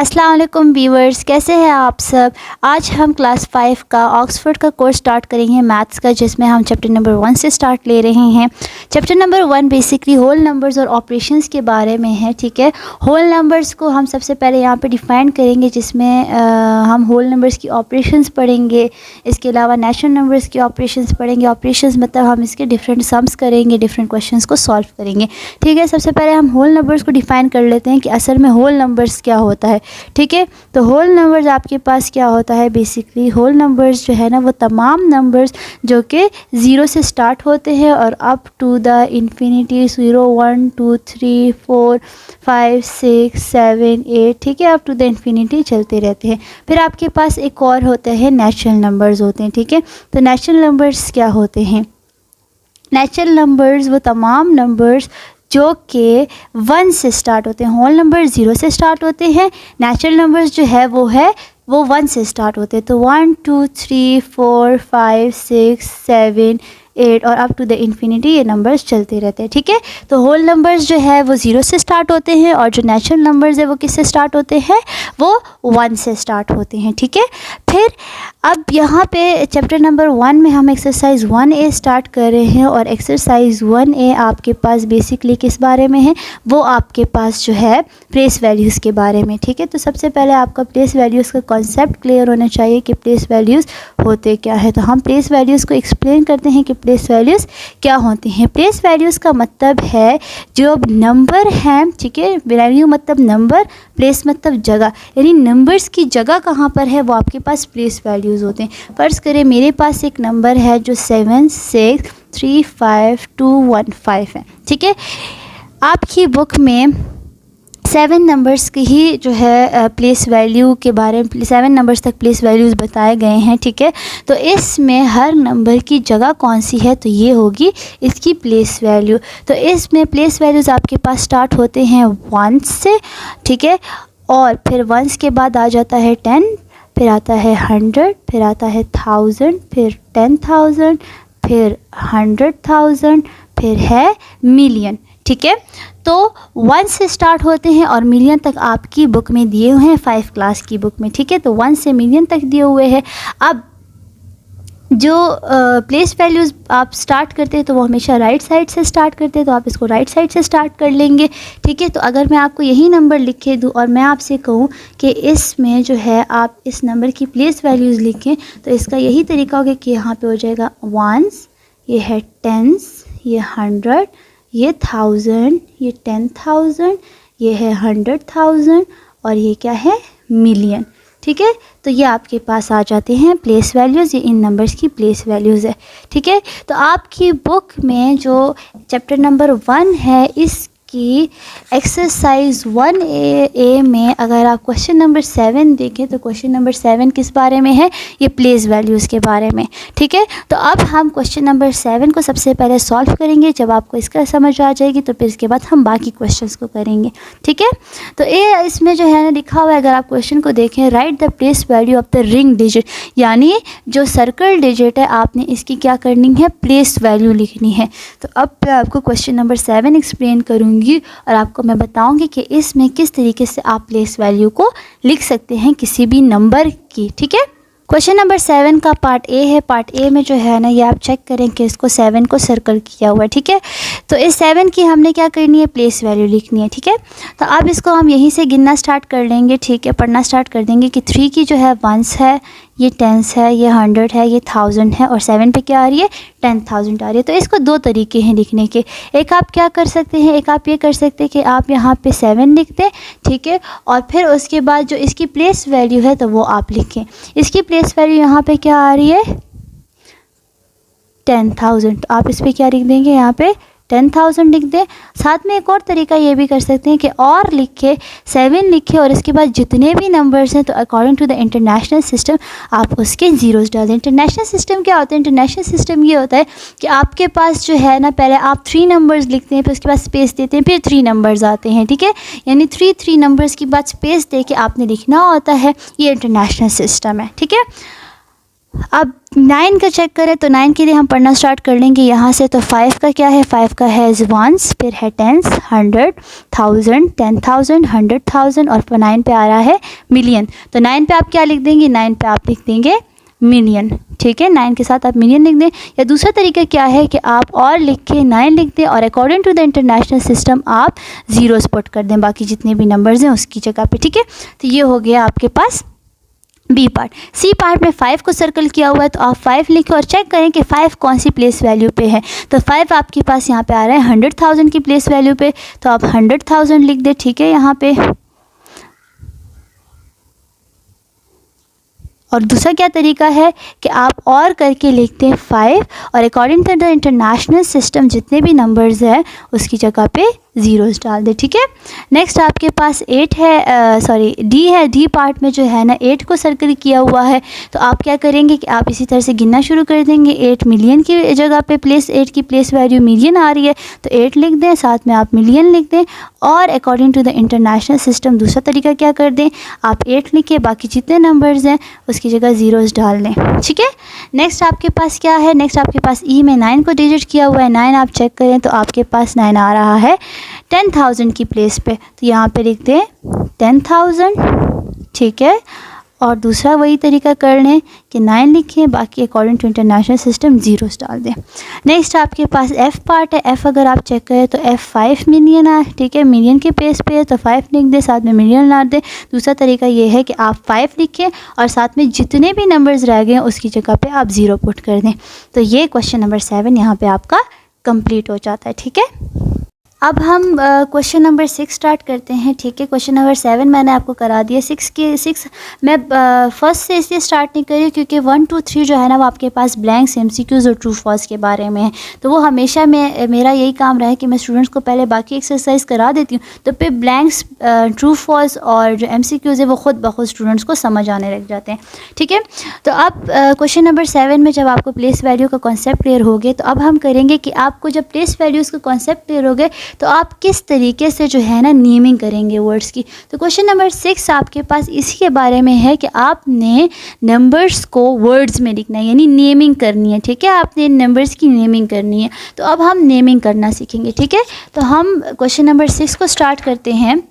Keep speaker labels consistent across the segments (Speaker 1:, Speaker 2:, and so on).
Speaker 1: अस्सलाम वालेकुम व्यूअर्स, कैसे हैं आप सब। आज हम क्लास 5 का ऑक्सफोर्ड का कोर्स स्टार्ट करेंगे मैथ्स का, जिसमें हम चैप्टर नंबर 1 से स्टार्ट ले रहे हैं। Chapter number 1 basically whole numbers और ऑपरेशंस के बारे में है। ठीक है, होल नंबर्स को हम सबसे पहले यहाँ पे डिफ़ाइन करेंगे, जिसमें हम होल नंबर्स की ऑपरेशंस पढ़ेंगे। इसके अलावा नेचुरल नंबर्स की ऑपरेशंस पढ़ेंगे। ऑपरेशंस मतलब हम इसके डिफरेंट सम्स करेंगे, डिफरेंट क्वेश्चंस को सॉल्व करेंगे। ठीक है, सबसे पहले हम होल नंबर्स को डिफ़ाइन कर लेते हैं कि असल में होल नंबर्स क्या होता है। ठीक है, तो होल नंबर्स आपके पास क्या होता है। बेसिकली होल नंबर्स जो है ना, वो तमाम नंबर्स जो कि 0 से स्टार्ट होते हैं और अप टू द इन्फिनिटी 0 1 2 3 4 5 6 7 8, ठीक है, अप टू द इन्फिनिटी चलते रहते हैं। फिर आपके पास एक और होता है नेचुरल नंबर्स होते हैं। ठीक है, तो नेचुरल नंबर्स क्या होते हैं। नेचुरल नंबर्स वो तमाम नंबर्स जो कि 1 से स्टार्ट होते हैं। होल नंबर 0 से स्टार्ट होते हैं। नेचुरल नंबर्स जो है वो 1 से स्टार्ट होते हैं। तो 1 2 3 4 5 6 7 8 और अप टू द इन्फिनिटी ये नंबर्स चलते रहते हैं। ठीक है, तो होल नंबर्स जो है वो 0 से स्टार्ट होते हैं और जो नेचुरल नंबर्स है वो किससे स्टार्ट होते हैं, वो 1 से स्टार्ट होते हैं। ठीक है, फिर अब यहाँ पे चैप्टर नंबर 1 में हम एक्सरसाइज 1A स्टार्ट कर रहे हैं और एक्सरसाइज 1A आपके पास बेसिकली किस बारे में है, वो आपके पास जो है प्लेस वैल्यूज़ के बारे में। ठीक है, तो सबसे पहले आपका प्लेस वैल्यूज़ का कॉन्सेप्ट क्लियर होना चाहिए कि प्लेस वैल्यूज़ होते क्या है। तो हम प्लेस वैल्यूज़ को एक्सप्लेन करते हैं कि प्लेस वैल्यूज़ क्या होती हैं। प्लेस वैल्यूज़ का मतलब है जो नंबर हैं, ठीक है, वैल्यू मतलब नंबर, प्लेस मतलब जगह, यानी नंबर्स की जगह कहाँ पर है वो आपके पास प्लेस वैल्यूज़ होते हैं। फ़र्ज़ करें मेरे पास एक नंबर है जो 7 6 3 5 2 1 5 है। ठीक है, आपकी बुक में 7 नंबर्स की ही जो है प्लेस वैल्यू के बारे में 7 नंबर्स तक प्लेस वैल्यूज़ बताए गए हैं। ठीक है, तो इसमें हर नंबर की जगह कौन सी है, तो ये होगी इसकी प्लेस वैल्यू। तो इसमें प्लेस वैल्यूज़ आपके पास स्टार्ट होते हैं 1 से। ठीक है, और फिर 1 के बाद आ जाता है 10, फिर आता है 100, फिर आता है 1000, फिर 10,000, फिर 100,000, फिर है मिलियन। ठीक है, तो 1 से स्टार्ट होते हैं और मिलियन तक आपकी बुक में दिए हुए हैं 5 क्लास की बुक में। ठीक है, तो 1 से मिलियन तक दिए हुए हैं। अब जो प्लेस वैल्यूज़ आप स्टार्ट करते हैं तो वो हमेशा राइट साइड से स्टार्ट करते हैं, तो आप इसको राइट साइड से स्टार्ट कर लेंगे। ठीक है, तो अगर मैं आपको यही नंबर लिखे दूँ और मैं आपसे कहूँ कि इसमें जो है आप इस नंबर की प्लेस वैल्यूज़ लिखें, तो इसका यही तरीका होगा कि यहाँ पे हो जाएगा 1s, ये है 10s, ये 100, ये 1000, ये 10,000, ये है 100,000 और ये क्या है, मिलियन। ठीक है, तो ये आपके पास आ जाते हैं प्लेस वैल्यूज़, ये इन नंबर्स की प्लेस वैल्यूज़ है। ठीक है, तो आपकी बुक में जो चैप्टर नंबर 1 है इसकी एक्सरसाइज 1A में अगर आप क्वेश्चन नंबर 7 देखें तो क्वेश्चन नंबर 7 किस बारे में है, ये प्लेस वैल्यूज़ के बारे में। ठीक है, तो अब हम क्वेश्चन नंबर 7 को सबसे पहले सॉल्व करेंगे। जब आपको इसका समझ आ जाएगी तो फिर इसके बाद हम बाकी क्वेश्चंस को करेंगे। ठीक है, तो ये इसमें जो है ना लिखा हुआ है, अगर आप क्वेश्चन को देखें, right the place value of the ring digit, यानी जो सर्कल डिजिट है आपने इसकी क्या करनी है, प्लेस वैल्यू लिखनी है। तो अब मैं आपको क्वेश्चन नंबर 7 एक्सप्लेन करूँगी और आपको मैं बताऊंगी कि इसमें किस तरीके से आप प्लेस वैल्यू को लिख सकते हैं किसी भी नंबर की। ठीक है, क्वेश्चन नंबर 7 का पार्ट ए है। पार्ट ए में जो है ना, ये आप चेक करें कि इसको 7 को सर्कल किया हुआ है। ठीक है, तो इस 7 की हमने क्या करनी है, प्लेस वैल्यू लिखनी है। ठीक है, तो अब इसको हम यहीं से गिनना स्टार्ट कर लेंगे। ठीक है, पढ़ना स्टार्ट कर देंगे कि 3 की जो है 1s है, ये 10s है, ये 100 है, ये 1000 है और 7 पे क्या आ रही है, 10,000 आ रही है। तो इसको 2 तरीके हैं लिखने के। एक आप क्या कर सकते हैं, एक आप ये कर सकते हैं कि आप यहाँ पे 7 लिख दें। ठीक है, और फिर उसके बाद जो इसकी प्लेस वैल्यू है तो वो आप लिखें। इसकी प्लेस वैल्यू यहाँ पे क्या आ रही है, 10,000, तो आप इस पर क्या लिख देंगे, यहाँ पे 10,000 लिख दें। साथ में एक और तरीका ये भी कर सकते हैं कि और लिखे 7 लिखे और इसके बाद जितने भी नंबर्स हैं तो according to the international system आप उसके ज़ीरोज़ डाल दें। इंटरनेशनल सिस्टम क्या होता है, इंटरनेशनल सिस्टम ये होता है कि आपके पास जो है ना, पहले आप 3 नंबर्स लिखते हैं, फिर उसके बाद स्पेस देते हैं, फिर 3 नंबर्स आते हैं। ठीक है, यानी 3 नंबर्स के बाद स्पेस दे के आपने लिखना होता है। ये इंटरनेशनल सिस्टम है। ठीक है, अब 9 का चेक करें तो 9 के लिए हम पढ़ना स्टार्ट कर लेंगे यहाँ से। तो 5 का क्या है, 5 का है वंस, फिर है टेंस, 100, 1000, 10,000, 100,000 और 9 पे आ रहा है मिलियन। तो 9 पे आप क्या लिख देंगे, 9 पे आप लिख देंगे मिलियन। ठीक है, 9 के साथ आप मिलियन लिख दें। या दूसरा तरीका क्या है कि आप और लिख के 9 लिख दें और according to the international system आप ज़ीरोस पुट कर दें बाकी जितने भी नंबर्स हैं उसकी जगह पे। ठीक है, तो ये हो गया आपके पास बी पार्ट। सी पार्ट में 5 को सर्कल किया हुआ है, तो आप 5 लिखें और चेक करें कि 5 कौन सी प्लेस वैल्यू पे है। तो 5 आपके पास यहाँ पे आ रहा है 100,000 की प्लेस वैल्यू पे, तो आप 100,000 लिख दें। ठीक है, यहाँ पे और दूसरा क्या तरीका है कि आप और करके लिखते हैं 5 और according to the international system जितने भी नंबर्स हैं उसकी जगह पे ज़ीरोस डाल दे। ठीक है, नेक्स्ट आपके पास 8 है, सॉरी डी है। डी पार्ट में जो है ना 8 को सर्कल किया हुआ है, तो आप क्या करेंगे कि आप इसी तरह से गिनना शुरू कर देंगे। 8 मिलियन की जगह पे प्लेस 8 की प्लेस वैल्यू मिलियन आ रही है, तो 8 लिख दें, साथ में आप मिलियन लिख दें। और according to the international system दूसरा तरीका क्या कर दें, आप 8 लिखे, बाकी जितने नंबर्स हैं उसकी जगह ज़ीरोस डाल दें। ठीक है, नेक्स्ट आपके पास क्या है, नेक्स्ट आपके पास ई में 9 को डिजिट किया हुआ है। 9 आप चेक करें तो आपके पास 9 आ रहा है 10,000 की प्लेस पे, तो यहाँ पे लिख दें 10,000। ठीक है, और दूसरा वही तरीका कर लें कि 9 लिखें, बाकी according to international system zeros डाल दें। नेक्स्ट आपके पास एफ़ पार्ट है। एफ़ अगर आप चेक करें तो एफ़ 5 मिलियन है। ठीक है, मिलियन के प्लेस पे है तो 5 लिख दें, साथ में मिलियन ला दें। दूसरा तरीका ये है कि आप 5 लिखें और साथ में जितने भी नंबर्स रह गए उसकी जगह पे आप 0 पुट कर दें। तो ये क्वेश्चन नंबर 7 यहाँ पे आपका कंप्लीट हो जाता है। ठीक है, अब हम क्वेश्चन नंबर 6 स्टार्ट करते हैं। ठीक है, क्वेश्चन नंबर 7 मैंने आपको करा दिया। 6 मैं फर्स्ट से इसलिए स्टार्ट नहीं कर रही क्योंकि 1, 2, 3 जो है ना वो आपके पास ब्लैंक्स, MCQs और ट्रू फॉल्स के बारे में है। तो वो हमेशा मेरा यही काम रहा है कि मैं स्टूडेंट्स को पहले बाकी एक्सरसाइज करा देती हूँ, तो फिर ब्लैंक्स, ट्रू फॉल्स और जो MCQs है वो खुद ब खुद स्टूडेंट्स को समझ आने लग जाते हैं। ठीक है, तो अब क्वेश्चन नंबर 7 में जब आपको प्लेस वैल्यू का कॉन्सेप्ट क्लियर हो गया, तो अब हम करेंगे कि आपको जब प्लेस वैल्यूज़ का कॉन्सेप्ट क्लियर हो गए तो आप किस तरीके से जो है ना नेमिंग करेंगे वर्ड्स की। तो क्वेश्चन नंबर 6 आपके पास इसी के बारे में है कि आपने नंबर्स को वर्ड्स में लिखना है, यानी नेमिंग करनी है। ठीक है, आपने नंबर्स की नेमिंग करनी है। तो अब हम नेमिंग करना सीखेंगे। ठीक है, तो हम क्वेश्चन नंबर 6 को स्टार्ट करते हैं।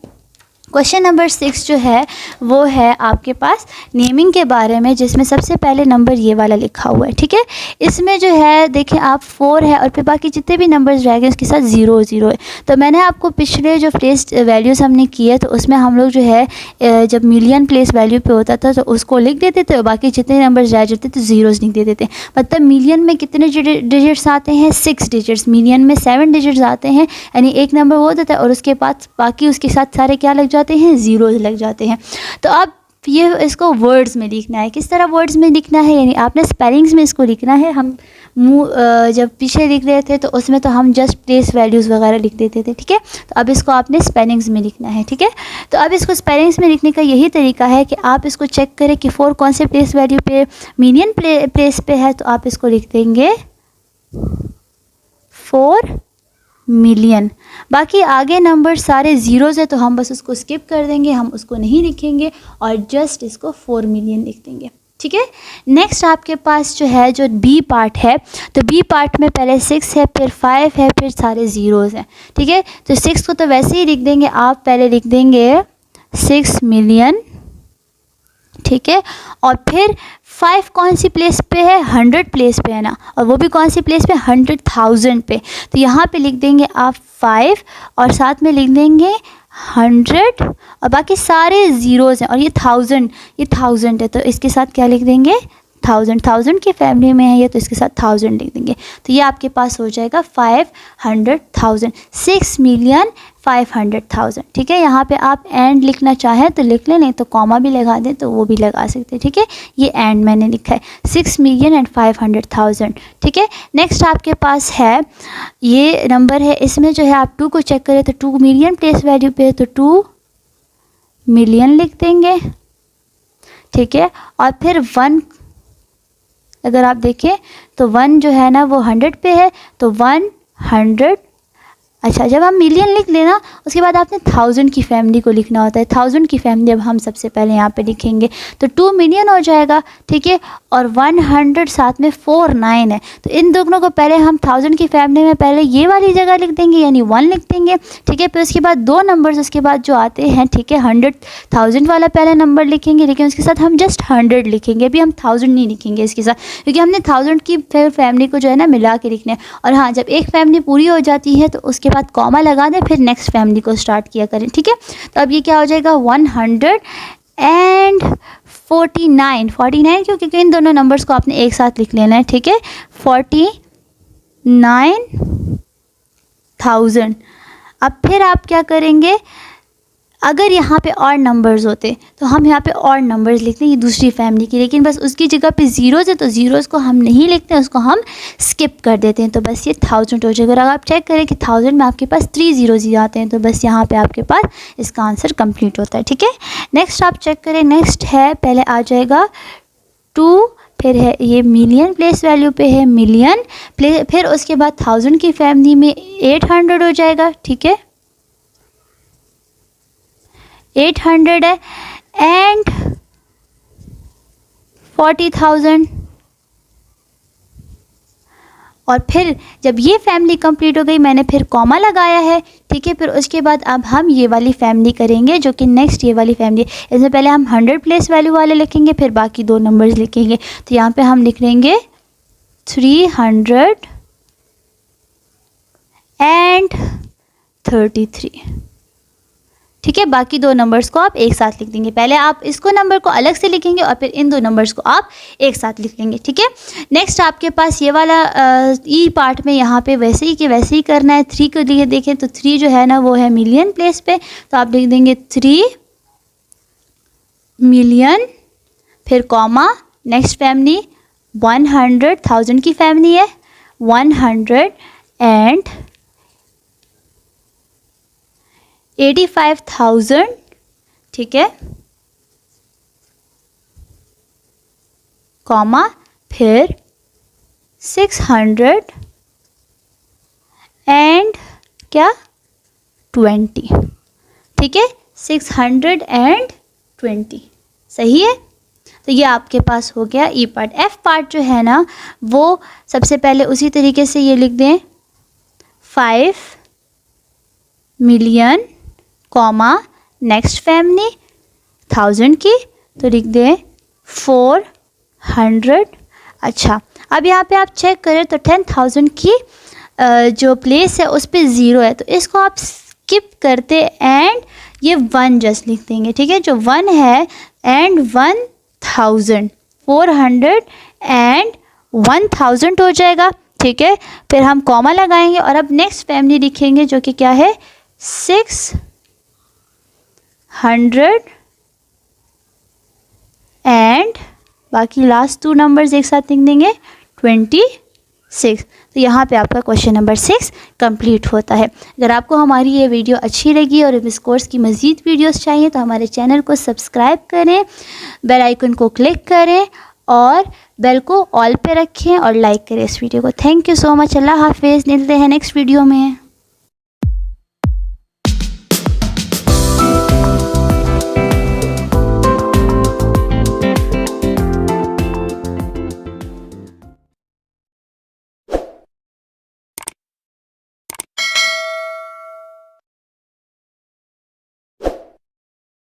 Speaker 1: क्वेश्चन नंबर 6 जो है वो है आपके पास नेमिंग के बारे में, जिसमें सबसे पहले नंबर ये वाला लिखा हुआ है। ठीक है, इसमें जो है देखें आप 4 है और फिर बाकी जितने भी नंबर्स रह गए उसके साथ 0 0 है। तो मैंने आपको पिछले जो प्लेस वैल्यूज़ हमने किए तो उसमें हम लोग जो है जब मिलियन प्लेस वैल्यू पे होता था तो उसको लिख देते थे और बाकी जितने नंबर्स रह जाते तो ज़ीरोज़ लिख देते थे। मतलब मिलियन में कितने डिजिट्स आते हैं, 6 डिजिट्स। मिलियन में 7 डिजिट्स आते हैं, यानी एक नंबर वो होता है और उसके बाद बाकी उसके साथ सारे क्या लग जाते हैं, ज़ीरोज़ लग जाते हैं। तो अब ये इसको वर्ड्स में लिखना है। किस तरह वर्ड्स में लिखना है, यानी आपने स्पेलिंग्स में इसको लिखना है। हम जब पीछे लिख रहे थे तो उसमें तो हम जस्ट प्लेस वैल्यूज़ वगैरह लिख देते थे। ठीक है, तो अब इसको आपने स्पेलिंग्स में लिखना है। ठीक है, तो अब इसको स्पेलिंग्स में लिखने का यही तरीका है कि आप इसको चेक करें कि 4 कौन से प्लेस वैल्यू पे, मिलियन प्लेस पे है, तो आप इसको लिख देंगे 4 मिलियन। बाकी आगे नंबर सारे ज़ीरोज़ है तो हम बस उसको स्किप कर देंगे, हम उसको नहीं लिखेंगे और जस्ट इसको 4 मिलियन लिख देंगे। ठीक है, नेक्स्ट आपके पास जो है जो बी पार्ट है, तो बी पार्ट में पहले 6 है, फिर 5 है, फिर सारे ज़ीरोज़ हैं। ठीक है, तो 6 को तो वैसे ही लिख देंगे, आप पहले लिख देंगे 6 मिलियन। ठीक है, और फिर 5 कौन सी प्लेस पे है, 100 प्लेस पे है ना, और वो भी कौन सी प्लेस पे, 100,000 पे। तो यहाँ पे लिख देंगे आप 5 और साथ में लिख देंगे 100 और बाकी सारे ज़ीरोज़ हैं और ये 1000 है तो इसके साथ क्या लिख देंगे, 1000 की फैमिली में है ये तो इसके साथ 1000 लिख देंगे। तो ये आपके पास हो जाएगा 500,000, 6,500,000। ठीक है, यहाँ पे आप एंड लिखना चाहें तो लिख लें, नहीं तो कॉमा भी लगा दें तो वो भी लगा सकते हैं। ठीक है, ये एंड मैंने लिखा है 6,500,000। ठीक है, नेक्स्ट आपके पास है ये नंबर है, इसमें जो है आप 2 को चेक करें तो 2 मिलियन प्लेस वैल्यू पे है तो 2 मिलियन लिख देंगे। ठीक है, और फिर 1 अगर आप देखें तो 1 जो है ना वो 100 पे है तो 100 अच्छा, जब हम मिलियन लिख लेना उसके बाद आपने 1000 की फैमिली को लिखना होता है। 1000 की फैमिली अब हम सबसे पहले यहाँ पे लिखेंगे तो 2 मिलियन हो जाएगा, ठीक है। और 100 साथ में 49 है, तो इन दोनों को पहले हम 1000 की फैमिली में पहले ये वाली जगह लिख देंगे, यानी 1 लिख देंगे, ठीक है। फिर उसके बाद 2 नंबर्स उसके बाद जो आते हैं, ठीक है, 100,000 वाला पहले नंबर लिखेंगे, लेकिन उसके साथ हम जस्ट 100 लिखेंगे, अभी हम 1000 नहीं लिखेंगे इसके साथ, क्योंकि हमने 1000 की फैमिली को जो है ना मिला के लिखना है। और हाँ, जब एक फैमिली पूरी हो जाती है तो उसके बाद कॉमा लगा दें, फिर नेक्स्ट फैमिली को स्टार्ट किया करें, ठीक है। तो अब ये क्या हो जाएगा 149 क्योंकि इन दोनों नंबर्स को आपने एक साथ लिख लेना है, ठीक है। 49,000। अब फिर आप क्या करेंगे, अगर यहाँ पे और नंबर्स होते तो हम यहाँ पे और नंबर्स लिखते हैं, ये दूसरी फैमिली की, लेकिन बस उसकी जगह पे ज़ीरोज़ है तो ज़ीरोज़ को हम नहीं लिखते हैं, उसको हम स्किप कर देते हैं। तो बस ये 1000 हो जाएगा। अगर आप चेक करें कि 1000 में आपके पास 3 ज़ीरोज़ ही आते हैं, तो बस यहाँ पे आपके पास इसका आंसर कंप्लीट होता है, ठीक है। नेक्स्ट आप चेक करें, नेक्स्ट है, पहले आ जाएगा 2, फिर है ये मिलियन, प्लेस वैल्यू पे है मिलियन, फिर उसके बाद 1000 की फैमिली में 800 हो जाएगा, ठीक है, 800 है, एंड 40,000। और फिर जब ये फैमिली कंप्लीट हो गई, मैंने फिर कॉमा लगाया है, ठीक है। फिर उसके बाद अब हम ये वाली फैमिली करेंगे, जो कि नेक्स्ट ये वाली फैमिली, इसमें पहले हम 100 प्लेस वैल्यू वाले लिखेंगे, फिर बाकी 2 नंबर्स लिखेंगे। तो यहाँ पे हम लिख लेंगे 300 एंड 33, ठीक है। बाकी 2 नंबर्स को आप एक साथ लिख देंगे, पहले आप इसको नंबर को अलग से लिखेंगे और फिर इन 2 नंबर्स को आप एक साथ लिख लेंगे, ठीक है। नेक्स्ट आपके पास ये वाला ई पार्ट में यहाँ पे वैसे ही कि वैसे ही करना है। 3 को लिए देखें तो 3 जो है ना वो है मिलियन प्लेस पे, तो आप लिख देंगे 3 मिलियन, फिर कॉमा, नेक्स्ट फैमिली 100,000 की फैमिली है, 100 एंड 85,000, ठीक है, कॉमा, फिर 600 एंड क्या 20, ठीक है, 620, सही है। तो ये आपके पास हो गया ई पार्ट। एफ पार्ट जो है ना वो सबसे पहले उसी तरीके से ये लिख दें 5 मिलियन, कॉमा, नेक्स्ट फैमिली 1000 की, तो लिख दें 400। अच्छा, अब यहाँ पे आप चेक करें तो 10,000 की जो प्लेस है उस पे 0 है, तो इसको आप स्किप करते एंड ये 1 जस्ट लिख देंगे, ठीक है। जो 1 है एंड 1000, 400 एंड 1000 हो जाएगा, ठीक है। फिर हम कॉमा लगाएंगे और अब नेक्स्ट फैमिली लिखेंगे जो कि क्या है 600 एंड बाकी लास्ट 2 नंबर्स एक साथ लिख देंगे 26। तो यहाँ पे आपका क्वेश्चन नंबर 6 कंप्लीट होता है। अगर आपको हमारी ये वीडियो अच्छी लगी और इस कोर्स की मज़ीद वीडियोस चाहिए तो हमारे चैनल को सब्सक्राइब करें, बेल आइकन को क्लिक करें और बेल को ऑल पे रखें और लाइक करें इस वीडियो को। Thank you so much. Allah हाफिज़। मिलते हैं नेक्स्ट वीडियो में।